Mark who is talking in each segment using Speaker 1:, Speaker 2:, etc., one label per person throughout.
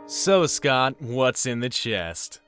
Speaker 1: So, Scott, what's in the chest?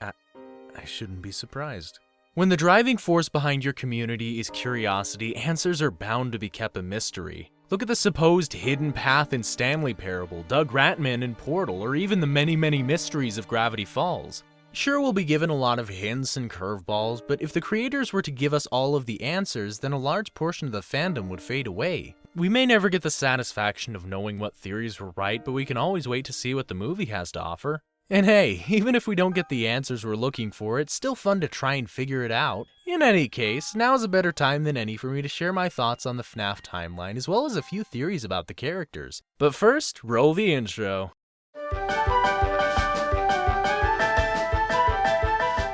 Speaker 1: I shouldn't be surprised. When the driving force behind your community is curiosity, answers are bound to be kept a mystery. Look at the supposed hidden path in Stanley Parable, Doug Ratman in Portal, or even the many mysteries of Gravity Falls. Sure, we'll be given a lot of hints and curveballs, but if the creators were to give us all of the answers, then a large portion of the fandom would fade away. We may never get the satisfaction of knowing what theories were right, but we can always wait to see what the movie has to offer. And hey, even if we don't get the answers we're looking for, it's still fun to try and figure it out. In any case, now's a better time than any for me to share my thoughts on the FNAF timeline, as well as a few theories about the characters. But first, roll the intro.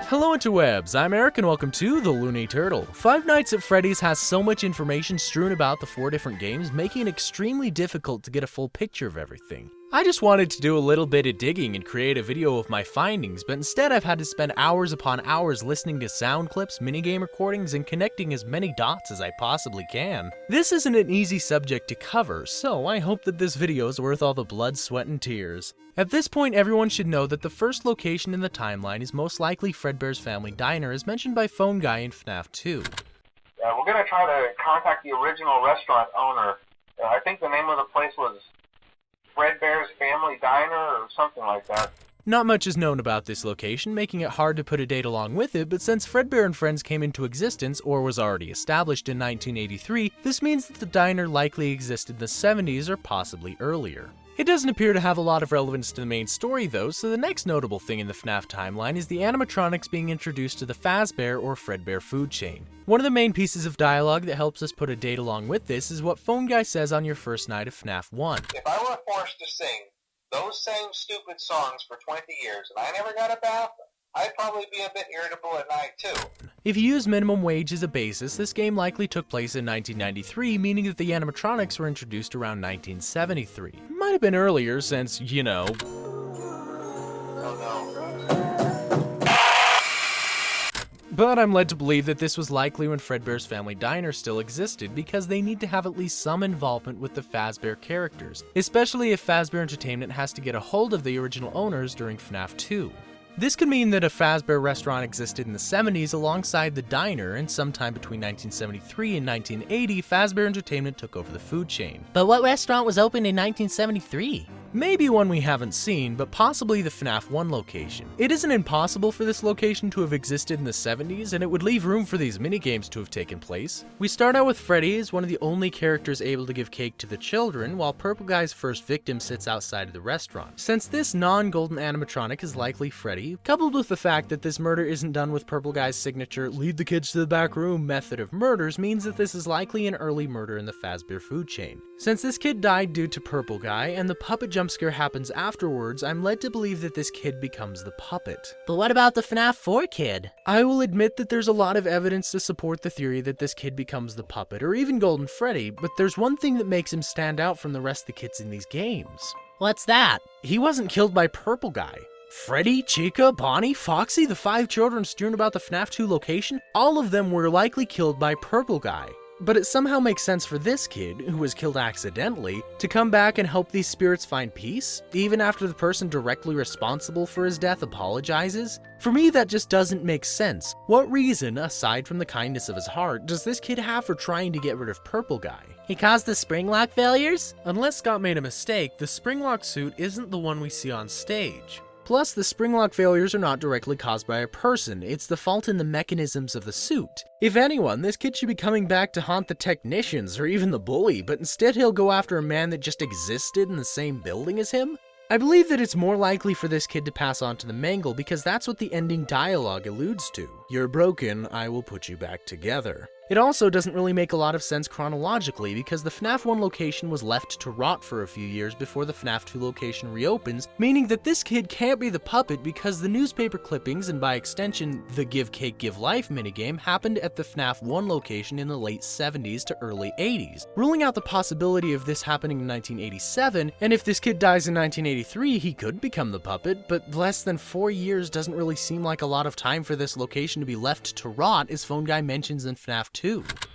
Speaker 1: Hello interwebs, I'm Eric and welcome to TheLooneyTurtle. Five Nights at Freddy's has so much information strewn about the 4 different games, making it extremely difficult to get a full picture of everything. I just wanted to do a little bit of digging and create a video of my findings, but instead I've had to spend hours upon hours listening to sound clips, minigame recordings, and connecting as many dots as I possibly can. This isn't an easy subject to cover, so I hope that this video is worth all the blood, sweat, and tears. At this point, everyone should know that the first location in the timeline is most likely Fredbear's Family Diner, as mentioned by Phone Guy in FNAF 2.
Speaker 2: We're going to try to contact the original restaurant owner. I think the name of the place was Fredbear's Family Diner or something like that.
Speaker 1: Not much is known about this location, making it hard to put a date along with it, but since Fredbear and Friends came into existence, or was already established in 1983, this means that the diner likely existed in the 70s or possibly earlier. It doesn't appear to have a lot of relevance to the main story though, so the next notable thing in the FNAF timeline is the animatronics being introduced to the Fazbear or Fredbear food chain. One of the main pieces of dialogue that helps us put a date along with this is what Phone Guy says on your first night of FNAF 1.
Speaker 2: If I were forced to sing those same stupid songs for 20 years and I never got a bath, I'd probably be a bit irritable at night too.
Speaker 1: If you use minimum wage as a basis, this game likely took place in 1993, meaning that the animatronics were introduced around 1973. Might have been earlier since, you know...
Speaker 2: Oh no.
Speaker 1: But I'm led to believe that this was likely when Fredbear's Family Diner still existed, because they need to have at least some involvement with the Fazbear characters, especially if Fazbear Entertainment has to get a hold of the original owners during FNAF 2. This could mean that a Fazbear restaurant existed in the 70s alongside the diner, and sometime between 1973 and 1980, Fazbear Entertainment took over the food chain. But what restaurant was opened in 1973? Maybe one we haven't seen, but possibly the FNAF 1 location. It isn't impossible for this location to have existed in the 70s, and it would leave room for these minigames to have taken place. We start out with Freddy as one of the only characters able to give cake to the children, while Purple Guy's first victim sits outside of the restaurant. Since this non-golden animatronic is likely Freddy, coupled with the fact that this murder isn't done with Purple Guy's signature lead the kids to the back room method of murders, means that this is likely an early murder in the Fazbear food chain. Since this kid died due to Purple Guy, and the puppet jumpscare happens afterwards, I'm led to believe that this kid becomes the puppet. But what about the FNAF 4 kid? I will admit that there's a lot of evidence to support the theory that this kid becomes the puppet, or even Golden Freddy, but there's one thing that makes him stand out from the rest of the kids in these games. What's that? He wasn't killed by Purple Guy. Freddy, Chica, Bonnie, Foxy, the 5 children strewn about the FNAF 2 location, all of them were likely killed by Purple Guy. But it somehow makes sense for this kid, who was killed accidentally, to come back and help these spirits find peace, even after the person directly responsible for his death apologizes. For me, that just doesn't make sense. What reason, aside from the kindness of his heart, does this kid have for trying to get rid of Purple Guy? He caused the spring lock failures? Unless Scott made a mistake, the spring lock suit isn't the one we see on stage. Plus, the spring lock failures are not directly caused by a person, it's the fault in the mechanisms of the suit. If anyone, this kid should be coming back to haunt the technicians or even the bully, but instead he'll go after a man that just existed in the same building as him? I believe that it's more likely for this kid to pass on to the Mangle because that's what the ending dialogue alludes to. You're broken, I will put you back together. It also doesn't really make a lot of sense chronologically because the FNAF 1 location was left to rot for a few years before the FNAF 2 location reopens, meaning that this kid can't be the puppet because the newspaper clippings and by extension the Give Cake Give Life minigame happened at the FNAF 1 location in the late 70s to early 80s, ruling out the possibility of this happening in 1987, and if this kid dies in 1983 he could become the puppet, but less than 4 years doesn't really seem like a lot of time for this location to be left to rot, as Phone Guy mentions in FNAF 2.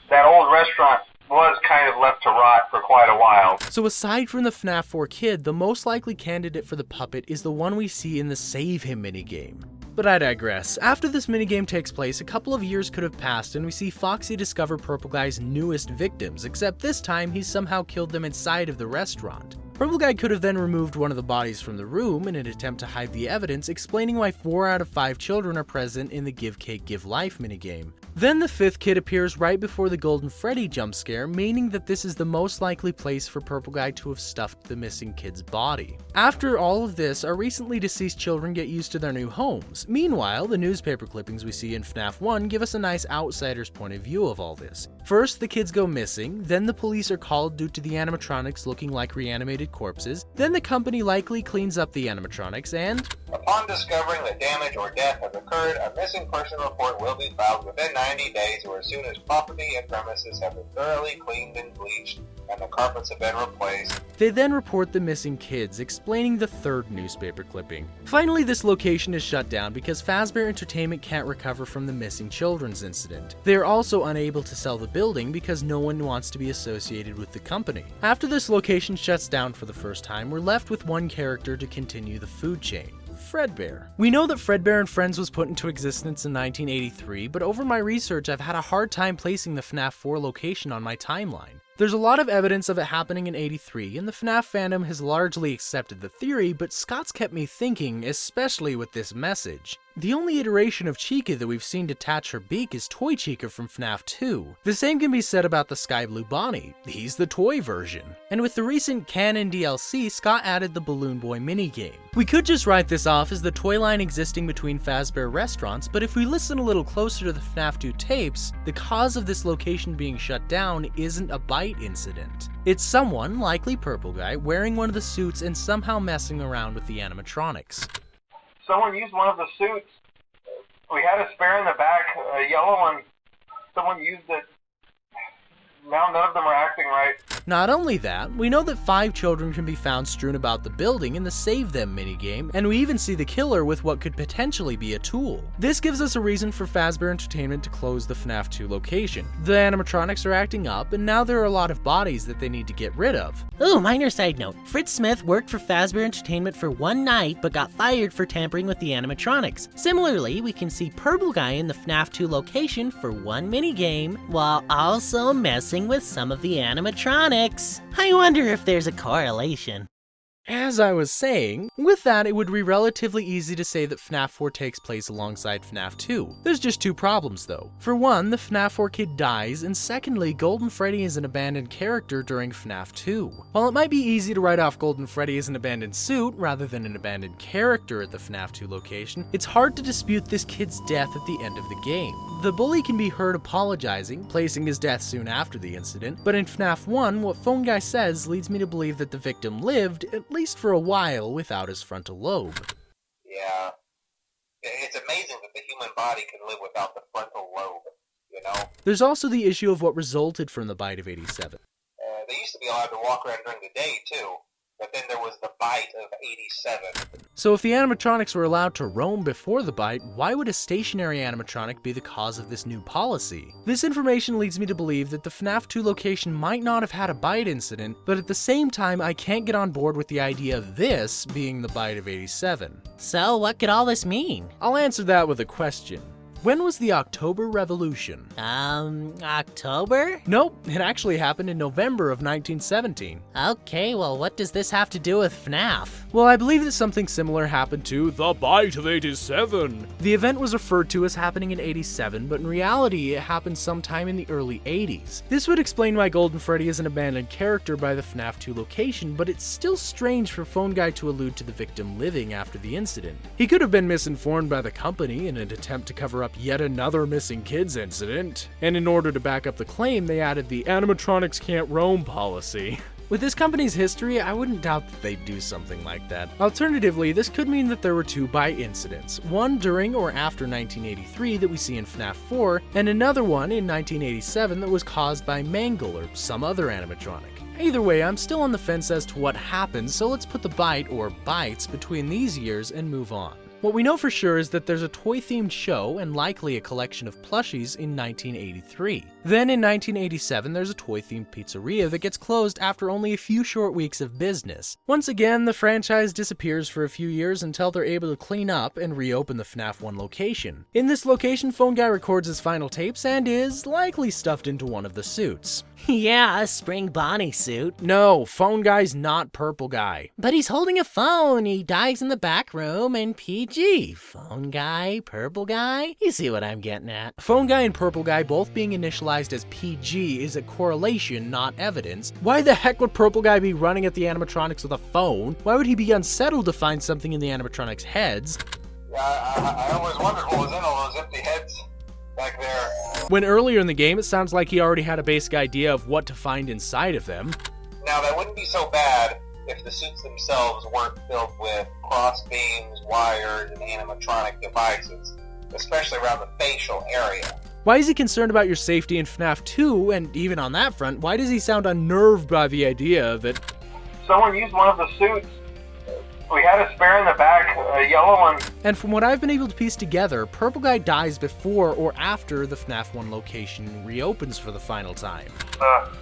Speaker 2: That old restaurant was kind of left to rot for quite a while.
Speaker 1: So aside from the FNAF 4 kid, the most likely candidate for the puppet is the one we see in the Save Him minigame. But I digress. After this minigame takes place, a couple of years could have passed and we see Foxy discover Purple Guy's newest victims, except this time he's somehow killed them inside of the restaurant. Purple Guy could have then removed one of the bodies from the room in an attempt to hide the evidence, explaining why 4 out of 5 children are present in the Give Cake Give Life minigame. Then the 5th kid appears right before the Golden Freddy jump scare, meaning that this is the most likely place for Purple Guy to have stuffed the missing kid's body. After all of this, our recently deceased children get used to their new homes. Meanwhile, the newspaper clippings we see in FNAF 1 give us a nice outsider's point of view of all this. First, the kids go missing, then the police are called due to the animatronics looking like reanimated corpses, then the company likely cleans up the animatronics, and
Speaker 2: upon discovering that damage or death has occurred, a missing person report will be filed within 90 days or as soon as property and premises have been thoroughly cleaned and bleached and the carpets have been replaced.
Speaker 1: They then report the missing kids, explaining the 3rd newspaper clipping. Finally, this location is shut down because Fazbear Entertainment can't recover from the missing children's incident. They are also unable to sell the building because no one wants to be associated with the company. After this location shuts down for the first time, we're left with one character to continue the food chain. Fredbear. We know that Fredbear and Friends was put into existence in 1983, but over my research I've had a hard time placing the FNAF 4 location on my timeline. There's a lot of evidence of it happening in '83, and the FNAF fandom has largely accepted the theory, but Scott's kept me thinking, especially with this message. The only iteration of Chica that we've seen detach her beak is Toy Chica from FNAF 2. The same can be said about the Sky Blue Bonnie. He's the toy version. And with the recent canon DLC, Scott added the Balloon Boy minigame. We could just write this off as the toy line existing between Fazbear restaurants, but if we listen a little closer to the FNAF 2 tapes, the cause of this location being shut down isn't a bite incident. It's someone, likely Purple Guy, wearing one of the suits and somehow messing around with the animatronics.
Speaker 2: Someone used one of the suits. We had a spare in the back, a yellow one. Someone used it. Now none of them are acting right.
Speaker 1: Not only that, we know that 5 children can be found strewn about the building in the Save Them minigame, and we even see the killer with what could potentially be a tool. This gives us a reason for Fazbear Entertainment to close the FNAF 2 location. The animatronics are acting up, and now there are a lot of bodies that they need to get rid of.
Speaker 3: Ooh, minor side note. Fritz Smith worked for Fazbear Entertainment for one night, but got fired for tampering with the animatronics. Similarly, we can see Purple Guy in the FNAF 2 location for one minigame, while also messing with some of the animatronics. I wonder if there's a correlation.
Speaker 1: As I was saying, with that it would be relatively easy to say that FNAF 4 takes place alongside FNAF 2. There's just 2 problems though. For one, the FNAF 4 kid dies, and secondly, Golden Freddy is an abandoned character during FNAF 2. While it might be easy to write off Golden Freddy as an abandoned suit rather than an abandoned character at the FNAF 2 location, it's hard to dispute this kid's death at the end of the game. The bully can be heard apologizing, placing his death soon after the incident, but in FNAF 1, what Phone Guy says leads me to believe that the victim lived, at least for a while, without his frontal lobe.
Speaker 2: Yeah. It's amazing that the human body can live without the frontal lobe, you know?
Speaker 1: There's also the issue of what resulted from the bite of '87.
Speaker 2: They used to be allowed to walk around during the day, too. But then there was the bite of '87.
Speaker 1: So if the animatronics were allowed to roam before the bite, why would a stationary animatronic be the cause of this new policy? This information leads me to believe that the FNAF 2 location might not have had a bite incident, but at the same time I can't get on board with the idea of this being the bite of '87.
Speaker 3: So what could all this mean?
Speaker 1: I'll answer that with a question. When was the October Revolution?
Speaker 3: October?
Speaker 1: Nope, it actually happened in November of 1917.
Speaker 3: Okay, well what does this have to do with FNAF?
Speaker 1: Well, I believe that something similar happened to the Bite of '87. The event was referred to as happening in '87, but in reality it happened sometime in the early '80s. This would explain why Golden Freddy is an abandoned character by the FNAF 2 location, but it's still strange for Phone Guy to allude to the victim living after the incident. He could have been misinformed by the company in an attempt to cover up yet another missing kids incident, and in order to back up the claim, they added the animatronics can't roam policy. With this company's history, I wouldn't doubt that they'd do something like that. Alternatively, this could mean that there were 2 bite incidents, one during or after 1983 that we see in FNAF 4, and another one in 1987 that was caused by Mangle or some other animatronic. Either way, I'm still on the fence as to what happened, so let's put the bite or bites between these years and move on. What we know for sure is that there's a toy-themed show and likely a collection of plushies in 1983. Then in 1987, there's a toy-themed pizzeria that gets closed after only a few short weeks of business. Once again, the franchise disappears for a few years until they're able to clean up and reopen the FNAF 1 location. In this location, Phone Guy records his final tapes and is likely stuffed into one of the suits.
Speaker 3: Yeah, a spring Bonnie suit.
Speaker 1: No, Phone Guy's not Purple Guy.
Speaker 3: But he's holding a phone, he dies in the back room, and PG. Phone Guy, Purple Guy? You see what I'm getting at.
Speaker 1: Phone Guy and Purple Guy both being initialized as PG is a correlation, not evidence. Why the heck would Purple Guy be running at the animatronics with a phone? Why would he be unsettled to find something in the animatronics' heads?
Speaker 2: Yeah, I always wondered what was in all those empty heads back there.
Speaker 1: When earlier in the game, it sounds like he already had a basic idea of what to find inside of them.
Speaker 2: Now, that wouldn't be so bad if the suits themselves weren't filled with cross beams, wires, and animatronic devices, especially around the facial area.
Speaker 1: Why is he concerned about your safety in FNAF 2, and even on that front, why does he sound unnerved by the idea that
Speaker 2: Someone used one of the suits. We had a spare in the back, a yellow one.
Speaker 1: And from what I've been able to piece together, Purple Guy dies before or after the FNAF 1 location reopens for the final time.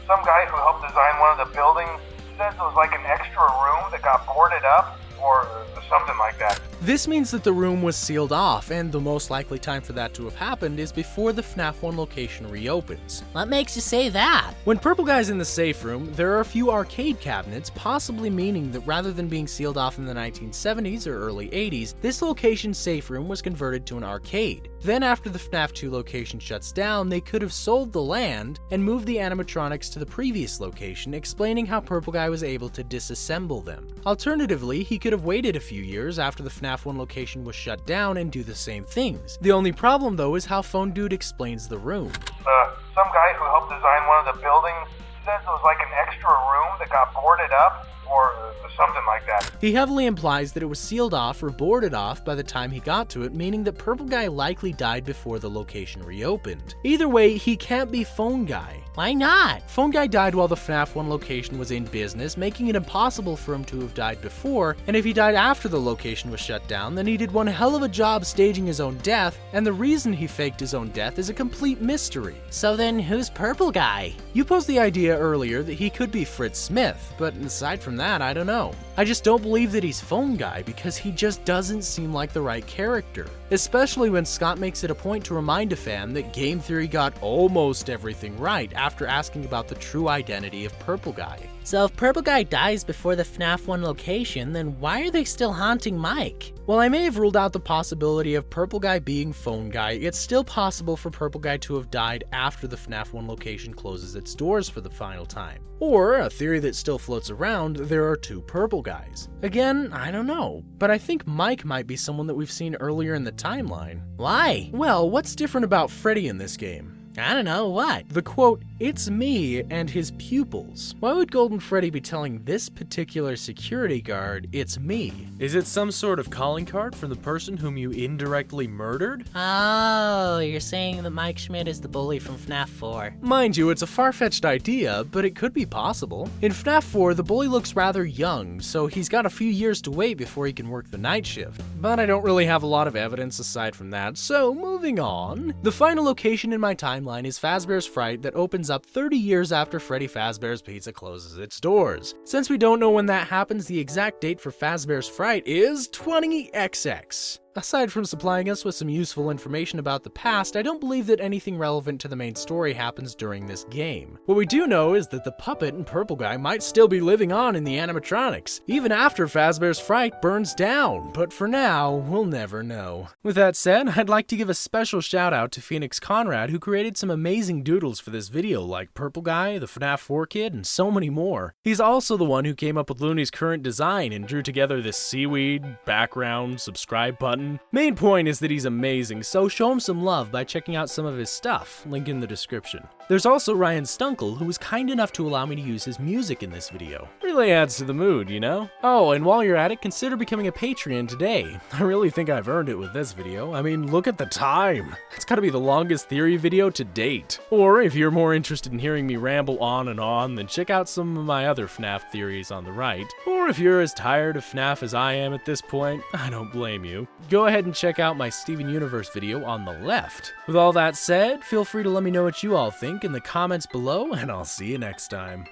Speaker 4: Some guy who helped design one of the buildings says it was like an extra room that got boarded up, or something like that.
Speaker 1: This means that the room was sealed off, and the most likely time for that to have happened is before the FNAF 1 location reopens.
Speaker 3: What makes you say that?
Speaker 1: When Purple Guy's in the safe room, there are a few arcade cabinets, possibly meaning that rather than being sealed off in the 1970s or early 80s, this location's safe room was converted to an arcade. Then after the FNAF 2 location shuts down, they could have sold the land and moved the animatronics to the previous location, explaining how Purple Guy was able to disassemble them. Alternatively, he could have waited a few years after the FNAF 1 location was shut down and do the same things. The only problem though is how Phone Dude explains the room.
Speaker 4: Some guy who helped design one of the buildings says it was like an extra room that got boarded up, or something like that.
Speaker 1: He heavily implies that it was sealed off or boarded off by the time he got to it, meaning that Purple Guy likely died before the location reopened. Either way, he can't be Phone Guy.
Speaker 3: Why not?
Speaker 1: Phone Guy died while the FNAF 1 location was in business, making it impossible for him to have died before, and if he died after the location was shut down, then he did one hell of a job staging his own death, and the reason he faked his own death is a complete mystery.
Speaker 3: So then who's Purple Guy?
Speaker 1: You posed the idea earlier that he could be Fritz Smith, but aside from that, I don't know. I just don't believe that he's Phone Guy because he just doesn't seem like the right character. Especially when Scott makes it a point to remind a fan that Game Theory got almost everything right after asking about the true identity of Purple Guy.
Speaker 3: So if Purple Guy dies before the FNAF 1 location, then why are they still haunting Mike?
Speaker 1: While I may have ruled out the possibility of Purple Guy being Phone Guy, it's still possible for Purple Guy to have died after the FNAF 1 location closes its doors for the final time. Or, a theory that still floats around, there are two Purple Guys. Again, I don't know, but I think Mike might be someone that we've seen earlier in the timeline.
Speaker 3: Why?
Speaker 1: Well, what's different about Freddy in this game?
Speaker 3: I don't know, what?
Speaker 1: The quote, "It's me," and his pupils. Why would Golden Freddy be telling this particular security guard, "It's me"? Is it some sort of calling card for the person whom you indirectly murdered?
Speaker 3: Oh, you're saying that Mike Schmidt is the bully from FNAF 4.
Speaker 1: Mind you, it's a far-fetched idea, but it could be possible. In FNAF 4, the bully looks rather young, so he's got a few years to wait before he can work the night shift. But I don't really have a lot of evidence aside from that, so moving on. The final location in my timeline is Fazbear's Fright that opens up 30 years after Freddy Fazbear's Pizza closes its doors. Since we don't know when that happens, the exact date for Fazbear's Fright is 20XX. Aside from supplying us with some useful information about the past, I don't believe that anything relevant to the main story happens during this game. What we do know is that the puppet and Purple Guy might still be living on in the animatronics, even after Fazbear's Fright burns down, but for now, we'll never know. With that said, I'd like to give a special shout out to Phoenix Conrad, who created some amazing doodles for this video, like Purple Guy, the FNAF 4 kid, and so many more. He's also the one who came up with Looney's current design and drew together this seaweed, background, subscribe button. Main point is that he's amazing, so show him some love by checking out some of his stuff, link in the description. There's also Ryan Stunkel, who was kind enough to allow me to use his music in this video. Really adds to the mood, you know? Oh, and while you're at it, consider becoming a Patreon today. I really think I've earned it with this video. I mean, look at the time. It's gotta be the longest theory video to date. Or if you're more interested in hearing me ramble on and on, then check out some of my other FNAF theories on the right. Or if you're as tired of FNAF as I am at this point, I don't blame you. Go go ahead and check out my Steven Universe video on the left. With all that said, feel free to let me know what you all think in the comments below, and I'll see you next time.